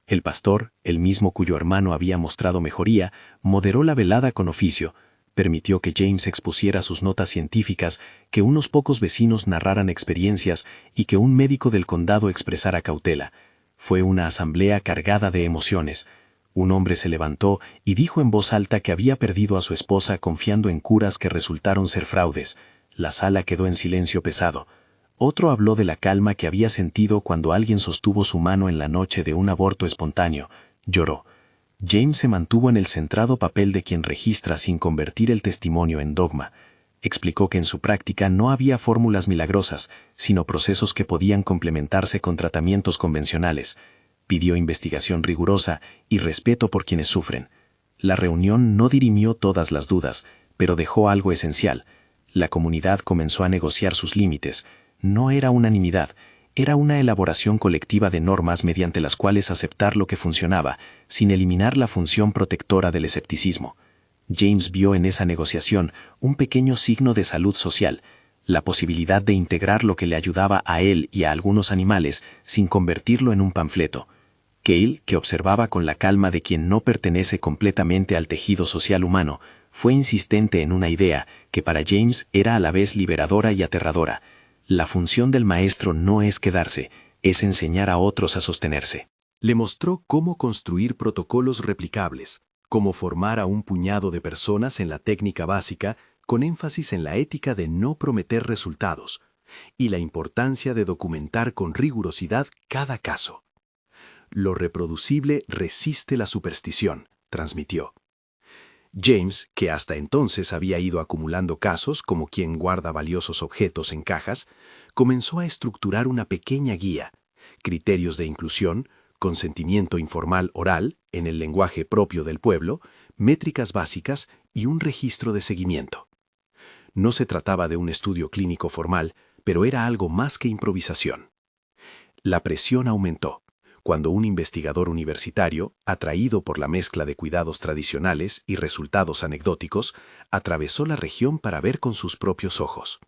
S3: El pastor, el mismo cuyo hermano había mostrado mejoría, moderó la velada con oficio. Permitió que James expusiera sus notas científicas, que unos pocos vecinos narraran experiencias y que un médico del condado expresara cautela. Fue una asamblea cargada de emociones. Un hombre se levantó y dijo en voz alta que había perdido a su esposa confiando en curas que resultaron ser fraudes. La sala quedó en silencio pesado. Otro habló de la calma que había sentido cuando alguien sostuvo su mano en la noche de un aborto espontáneo. Lloró. James se mantuvo en el centrado papel de quien registra sin convertir el testimonio en dogma. Explicó que en su práctica no había fórmulas milagrosas, sino procesos que podían complementarse con tratamientos convencionales. Pidió investigación rigurosa y respeto por quienes sufren. La reunión no dirimió todas las dudas, pero dejó algo esencial. La comunidad comenzó a negociar sus límites. No era unanimidad, era una elaboración colectiva de normas mediante las cuales aceptar lo que funcionaba, sin eliminar la función protectora del escepticismo. James vio en esa negociación un pequeño signo de salud social, la posibilidad de integrar lo que le ayudaba a él y a algunos animales sin convertirlo en un panfleto. Cale, que observaba con la calma de quien no pertenece completamente al tejido social humano, fue insistente en una idea que para James era a la vez liberadora y aterradora. La función del maestro no es quedarse, es enseñar a otros a sostenerse.
S1: Le mostró cómo construir protocolos replicables, cómo formar a un puñado de personas en la técnica básica, con énfasis en la ética de no prometer resultados, y la importancia de documentar con rigurosidad cada caso. Lo reproducible resiste la superstición, transmitió.
S4: James, que hasta entonces había ido acumulando casos como quien guarda valiosos objetos en cajas, comenzó a estructurar una pequeña guía, criterios de inclusión, consentimiento informal oral en el lenguaje propio del pueblo, métricas básicas y un registro de seguimiento. No se trataba de un estudio clínico formal, pero era algo más que improvisación. La presión aumentó cuando un investigador universitario, atraído por la mezcla de cuidados tradicionales y resultados anecdóticos, atravesó la región para ver con sus propios ojos.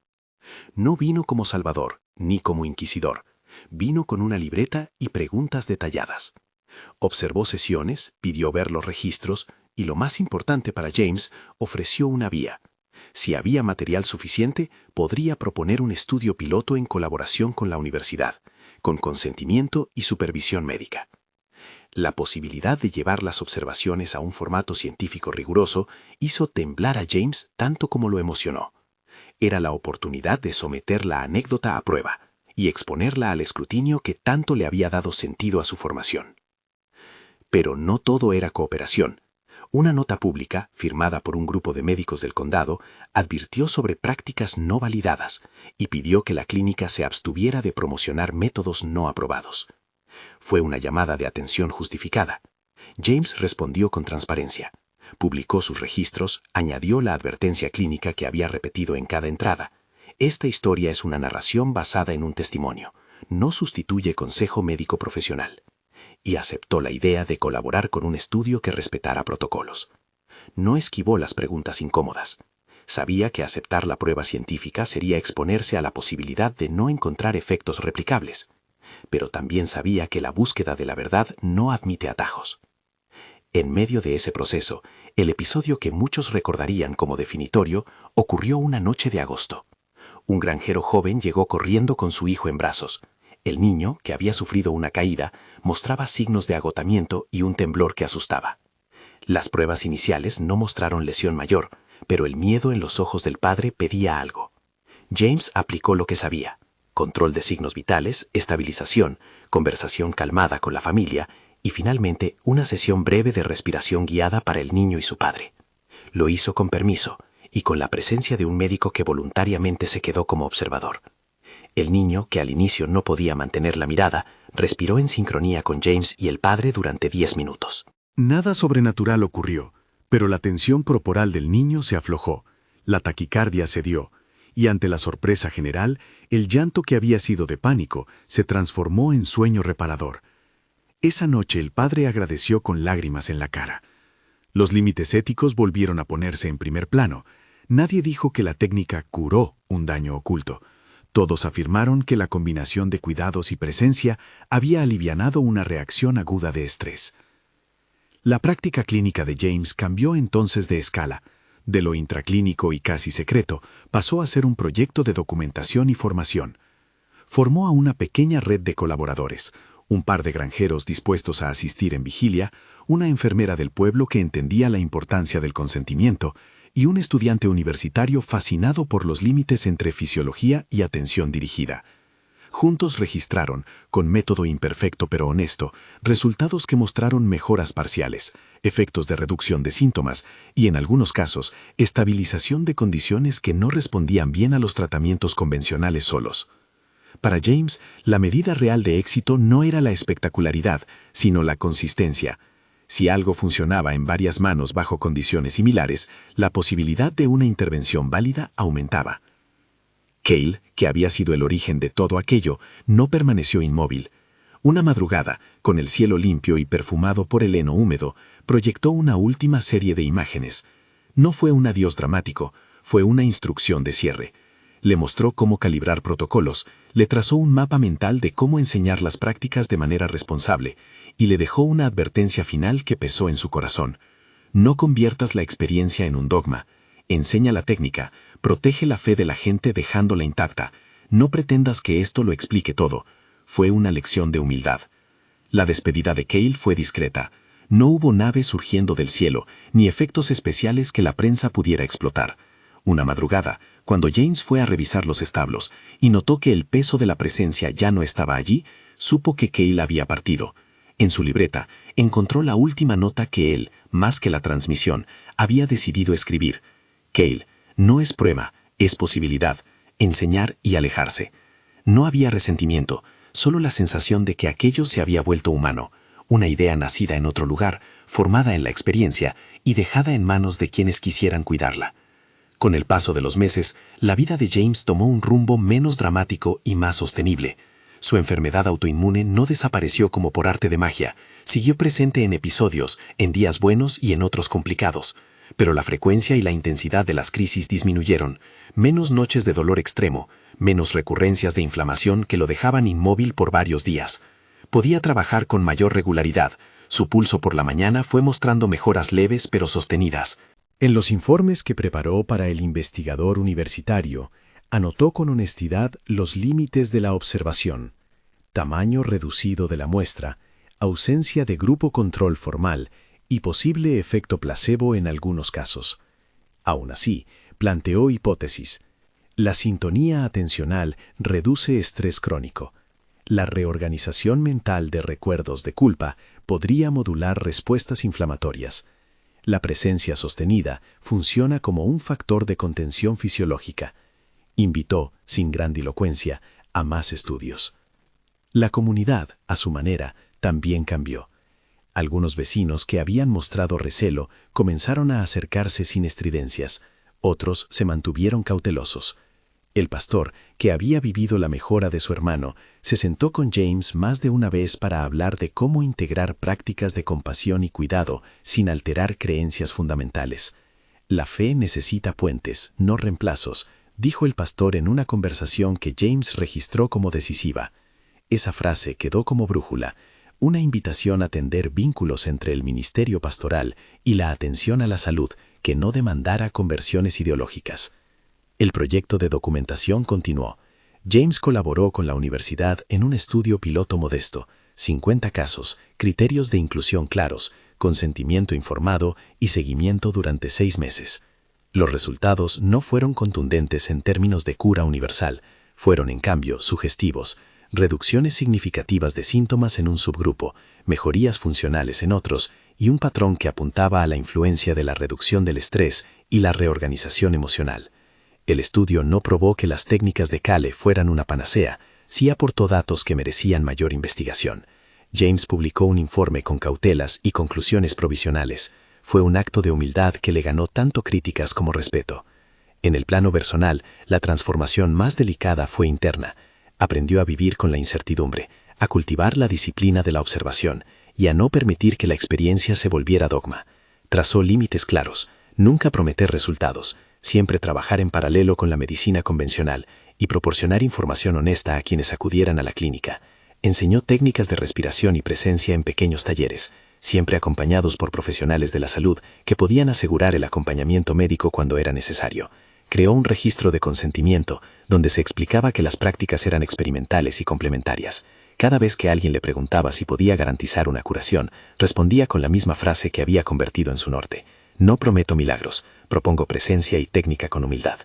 S4: No vino como salvador, ni como inquisidor. Vino con una libreta y preguntas detalladas. Observó sesiones, pidió ver los registros y, lo más importante para James, ofreció una vía. Si había material suficiente, podría proponer un estudio piloto en colaboración con la universidad, con consentimiento y supervisión médica. La posibilidad de llevar las observaciones a un formato científico riguroso hizo temblar a James tanto como lo emocionó. Era la oportunidad de someter la anécdota a prueba y exponerla al escrutinio que tanto le había dado sentido a su formación. Pero no todo era cooperación. Una nota pública, firmada por un grupo de médicos del condado, advirtió sobre prácticas no validadas y pidió que la clínica se abstuviera de promocionar métodos no aprobados. Fue una llamada de atención justificada. James respondió con transparencia. Publicó sus registros, añadió la advertencia clínica que había repetido en cada entrada. Esta historia es una narración basada en un testimonio. No sustituye consejo médico profesional. Y aceptó la idea de colaborar con un estudio que respetara protocolos. No esquivó las preguntas incómodas. Sabía que aceptar la prueba científica sería exponerse a la posibilidad de no encontrar efectos replicables, pero también sabía que la búsqueda de la verdad no admite atajos. En medio de ese proceso, el episodio que muchos recordarían como definitorio ocurrió una noche de agosto. Un granjero joven llegó corriendo con su hijo en brazos. El niño, que había sufrido una caída, mostraba signos de agotamiento y un temblor que asustaba. Las pruebas iniciales no mostraron lesión mayor, pero el miedo en los ojos del padre pedía algo. James aplicó lo que sabía: control de signos vitales, estabilización, conversación calmada con la familia y finalmente una sesión breve de respiración guiada para el niño y su padre. Lo hizo con permiso y con la presencia de un médico que voluntariamente se quedó como observador. El niño, que al inicio no podía mantener la mirada, respiró en sincronía con James y el padre durante 10 minutos.
S1: Nada sobrenatural ocurrió, pero la tensión corporal del niño se aflojó, la taquicardia cedió, y ante la sorpresa general, el llanto que había sido de pánico se transformó en sueño reparador. Esa noche el padre agradeció con lágrimas en la cara. Los límites éticos volvieron a ponerse en primer plano. Nadie dijo que la técnica curó un daño oculto. Todos afirmaron que la combinación de cuidados y presencia había alivianado una reacción aguda de estrés. La práctica clínica de James cambió entonces de escala. De lo intraclínico y casi secreto, pasó a ser un proyecto de documentación y formación. Formó a una pequeña red de colaboradores, un par de granjeros dispuestos a asistir en vigilia, una enfermera del pueblo que entendía la importancia del consentimiento, y un estudiante universitario fascinado por los límites entre fisiología y atención dirigida. Juntos registraron, con método imperfecto pero honesto, resultados que mostraron mejoras parciales, efectos de reducción de síntomas y, en algunos casos, estabilización de condiciones que no respondían bien a los tratamientos convencionales solos. Para James, la medida real de éxito no era la espectacularidad, sino la consistencia. Si algo funcionaba en varias manos bajo condiciones similares, la posibilidad de una intervención válida aumentaba. Cale, que había sido el origen de todo aquello, no permaneció inmóvil. Una madrugada, con el cielo limpio y perfumado por el heno húmedo, proyectó una última serie de imágenes. No fue un adiós dramático, fue una instrucción de cierre. Le mostró cómo calibrar protocolos, le trazó un mapa mental de cómo enseñar las prácticas de manera responsable y le dejó una advertencia final que pesó en su corazón. No conviertas la experiencia en un dogma. Enseña la técnica, protege la fe de la gente dejándola intacta. No pretendas que esto lo explique todo. Fue una lección de humildad. La despedida de Cale fue discreta. No hubo naves surgiendo del cielo, ni efectos especiales que la prensa pudiera explotar. Una madrugada, cuando James fue a revisar los establos y notó que el peso de la presencia ya no estaba allí, supo que Cale había partido.
S2: En su libreta encontró la última nota que él, más que la transmisión, había decidido escribir. Cale, no es prueba, es posibilidad, enseñar y alejarse. No había resentimiento, solo la sensación de que aquello se había vuelto humano, una idea nacida en otro lugar, formada en la experiencia y dejada en manos de quienes quisieran cuidarla. Con el paso de los meses, la vida de James tomó un rumbo menos dramático y más sostenible. Su enfermedad autoinmune no desapareció como por arte de magia, siguió presente en episodios, en días buenos y en otros complicados, pero la frecuencia y la intensidad de las crisis disminuyeron, menos noches de dolor extremo, menos recurrencias de inflamación que lo dejaban inmóvil por varios días. Podía trabajar con mayor regularidad, su pulso por la mañana fue mostrando mejoras leves pero sostenidas.
S1: En los informes que preparó para el investigador universitario, anotó con honestidad los límites de la observación: tamaño reducido de la muestra, ausencia de grupo control formal y posible efecto placebo en algunos casos. Aún así, planteó hipótesis. La sintonía atencional reduce estrés crónico. La reorganización mental de recuerdos de culpa podría modular respuestas inflamatorias. La presencia sostenida funciona como un factor de contención fisiológica. Invitó, sin grandilocuencia, a más estudios. La comunidad, a su manera, también cambió. Algunos vecinos que habían mostrado recelo comenzaron a acercarse sin estridencias, otros se mantuvieron cautelosos. El pastor, que había vivido la mejora de su hermano, se sentó con James más de una vez para hablar de cómo integrar prácticas de compasión y cuidado sin alterar creencias fundamentales. La fe necesita puentes, no reemplazos, dijo el pastor en una conversación que James registró como decisiva. Esa frase quedó como brújula, una invitación a tender vínculos entre el ministerio pastoral y la atención a la salud que no demandara conversiones ideológicas. El proyecto de documentación continuó. James colaboró con la universidad en un estudio piloto modesto, 50 casos, criterios de inclusión claros, consentimiento informado y seguimiento durante 6 meses. Los resultados no fueron contundentes en términos de cura universal, fueron en cambio sugestivos: reducciones significativas de síntomas en un subgrupo, mejorías funcionales en otros y un patrón que apuntaba a la influencia de la reducción del estrés y la reorganización emocional. El estudio no probó que las técnicas de Cale fueran una panacea, sí aportó datos que merecían mayor investigación. James publicó un informe con cautelas y conclusiones provisionales. Fue un acto de humildad que le ganó tanto críticas como respeto. En el plano personal, la transformación más delicada fue interna. Aprendió a vivir con la incertidumbre, a cultivar la disciplina de la observación y a no permitir que la experiencia se volviera dogma. Trazó límites claros, nunca prometer resultados, siempre trabajar en paralelo con la medicina convencional y proporcionar información honesta a quienes acudieran a la clínica. Enseñó técnicas de respiración y presencia en pequeños talleres, siempre acompañados por profesionales de la salud que podían asegurar el acompañamiento médico cuando era necesario. Creó un registro de consentimiento donde se explicaba que las prácticas eran experimentales y complementarias. Cada vez que alguien le preguntaba si podía garantizar una curación, respondía con la misma frase que había convertido en su norte: no prometo milagros, propongo presencia y técnica con humildad.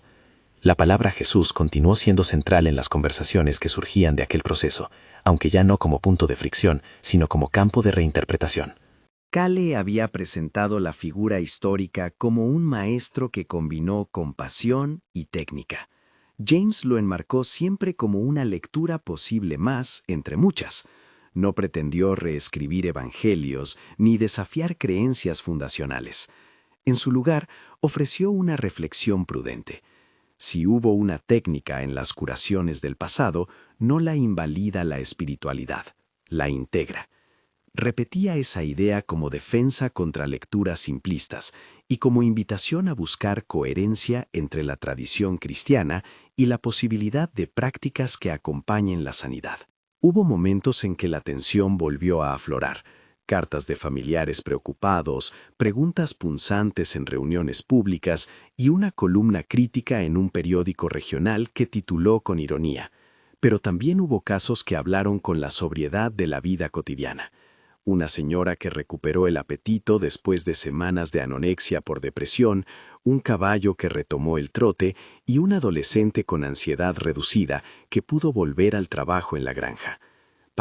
S1: La palabra Jesús continuó siendo central en las conversaciones que surgían de aquel proceso, aunque ya no como punto de fricción, sino como campo de reinterpretación.
S3: Cale había presentado la figura histórica como un maestro que combinó compasión y técnica. James lo enmarcó siempre como una lectura posible más entre muchas. No pretendió reescribir evangelios ni desafiar creencias fundacionales. En su lugar, ofreció una reflexión prudente. Si hubo una técnica en las curaciones del pasado, no la invalida la espiritualidad, la integra. Repetía esa idea como defensa contra lecturas simplistas y como invitación a buscar coherencia entre la tradición cristiana y la posibilidad de prácticas que acompañen la sanidad. Hubo momentos en que la tensión volvió a aflorar. Cartas de familiares preocupados, preguntas punzantes en reuniones públicas y una columna crítica en un periódico regional que tituló con ironía. Pero también hubo casos que hablaron con la sobriedad de la vida cotidiana. Una señora que recuperó el apetito después de semanas de anorexia por depresión, un caballo que retomó el trote y un adolescente con ansiedad reducida que pudo volver al trabajo en la granja.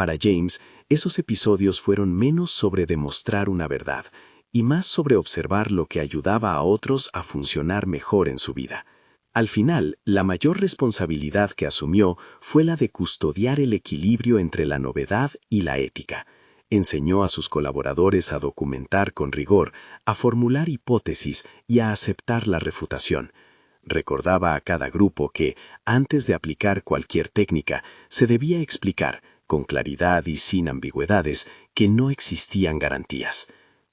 S3: Para James, esos episodios fueron menos sobre demostrar una verdad y más sobre observar lo que ayudaba a otros a funcionar mejor en su vida. Al final, la mayor responsabilidad que asumió fue la de custodiar el equilibrio entre la novedad y la ética. Enseñó a sus colaboradores a documentar con rigor, a formular hipótesis y a aceptar la refutación. Recordaba a cada grupo que, antes de aplicar cualquier técnica, se debía explicar, con claridad y sin ambigüedades, que no existían garantías.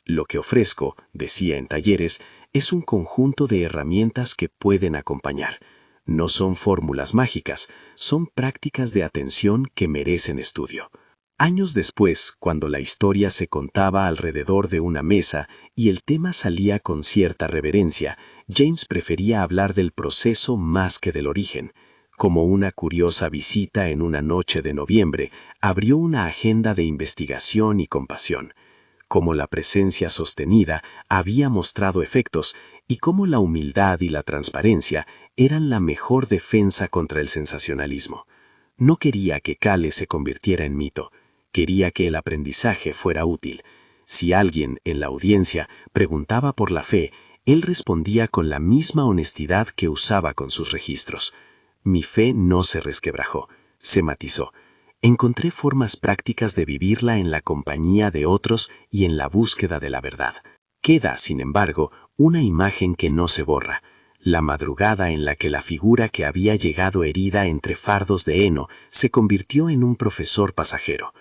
S3: Lo que ofrezco, decía en talleres, es un conjunto de herramientas que pueden acompañar. No son fórmulas mágicas, son prácticas de atención que merecen estudio. Años después, cuando la historia se contaba alrededor de una mesa y el tema salía con cierta reverencia, James prefería hablar del proceso más que del origen. Como una curiosa visita en una noche de noviembre, abrió una agenda de investigación y compasión. Cómo la presencia sostenida había mostrado efectos y cómo la humildad y la transparencia eran la mejor defensa contra el sensacionalismo. No quería que Cale se convirtiera en mito, quería que el aprendizaje fuera útil. Si alguien en la audiencia preguntaba por la fe, él respondía con la misma honestidad que usaba con sus registros. Mi fe no se resquebrajó, se matizó. Encontré formas prácticas de vivirla en la compañía de otros y en la búsqueda de la verdad. Queda, sin embargo, una imagen que no se borra, la madrugada en la que la figura que había llegado herida entre fardos de heno se convirtió en un profesor pasajero.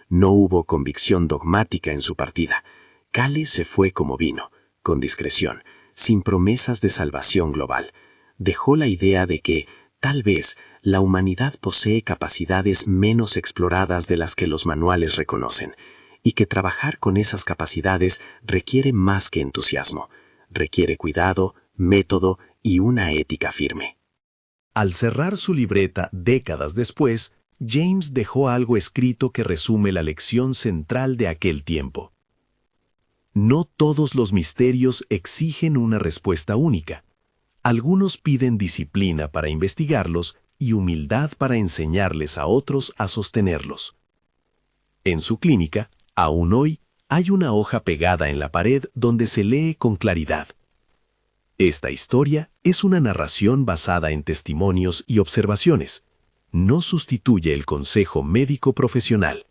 S3: No hubo convicción dogmática en su partida. Cale se fue como vino, con discreción, sin promesas de salvación global. Dejó la idea de que, tal vez, la humanidad posee capacidades menos exploradas de las que los manuales reconocen, y que trabajar con esas capacidades requiere más que entusiasmo, requiere cuidado, método y una ética firme.
S1: Al cerrar su libreta décadas después, James dejó algo escrito que resume la lección central de aquel tiempo. No todos los misterios exigen una respuesta única. Algunos piden disciplina para investigarlos y humildad para enseñarles a otros a sostenerlos. En su clínica, aún hoy, hay una hoja pegada en la pared donde se lee con claridad. Esta historia es una narración basada en testimonios y observaciones. No sustituye el consejo médico profesional.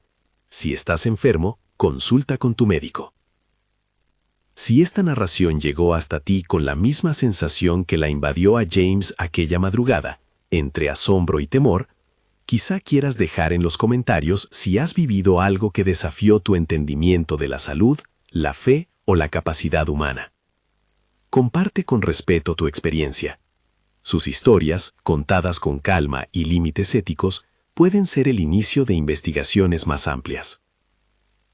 S1: Si estás enfermo, consulta con tu médico. Si esta narración llegó hasta ti con la misma sensación que la invadió a James aquella madrugada, entre asombro y temor, quizá quieras dejar en los comentarios si has vivido algo que desafió tu entendimiento de la salud, la fe o la capacidad humana. Comparte con respeto tu experiencia. Sus historias, contadas con calma y límites éticos, pueden ser el inicio de investigaciones más amplias.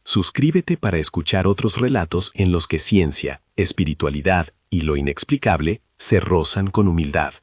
S1: Suscríbete para escuchar otros relatos en los que ciencia, espiritualidad y lo inexplicable se rozan con humildad.